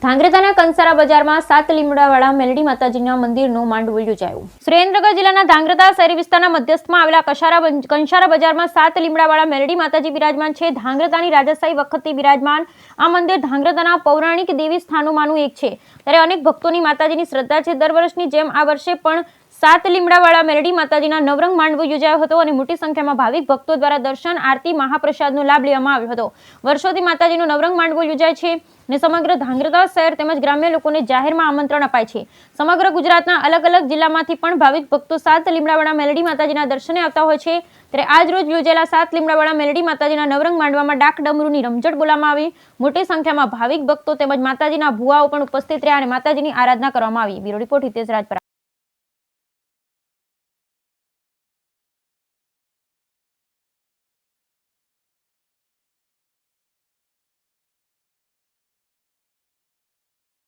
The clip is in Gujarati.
ધાંગ્રધાના કંસારા બજારમાં 7 લીમડાવાળા મેલડી માતાજીના મંદિરનું માંડવું યોજાયું। સુરેન્દ્રનગર જિલ્લાના ધાંગ્રધા શહેરી વિસ્તારના મધ્યસ્થમાં આવેલા કંસારા બજારમાં 7 લીમડાવાળા મેલડી માતાજી બિરાજમાન છે। ધાંગ્રધાની રાજાશાહી વખતથી બિરાજમાન આ મંદિર ધાંગ્રધાના પૌરાણિક દેવી સ્થાનોમાંનું એક છે। ત્યારે અનેક ભક્તોની માતાજીની શ્રદ્ધા છે। દર વર્ષની જેમ આ વર્ષે પણ 7 લીમડાવાળા મેલડી માતાજીના નવરંગ માંડવો યોજાયો હતો અને મોટી સંખ્યામાં ભાવિક ભક્તો દ્વારા દર્શન, આરતી, મહાપ્રસાદનો લાભ લેવામાં આવ્યો હતો। વર્ષોથી માતાજીનો નવરંગ માંડવો યોજાય છે અને સમગ્ર ધાંગ્રધા શહેર તેમજ ગ્રામ્ય લોકોને જાહેરમાં આમંત્રણ અપાય છે। સમગ્ર ગુજરાતના અલગ અલગ જિલ્લામાંથી પણ ભાવિક ભક્તો 7 લીમડાવાળા મેલડી માતાજીના દર્શને આવતા હોય છે। ત્યારે આજ રોજ યોજાયેલા 7 લીમડાવાળા મેલડી માતાજીના નવરંગ માંડવામાં ડાક ડમરૂની રમઝટ બોલાવવામાં આવી। મોટી સંખ્યામાં ભાવિક ભક્તો તેમજ માતાજીના ભુવાઓ પણ ઉપસ્થિત રહ્યા અને માતાજીની આરાધના કરવામાં આવી। Bureau report Hitesh Rajpara.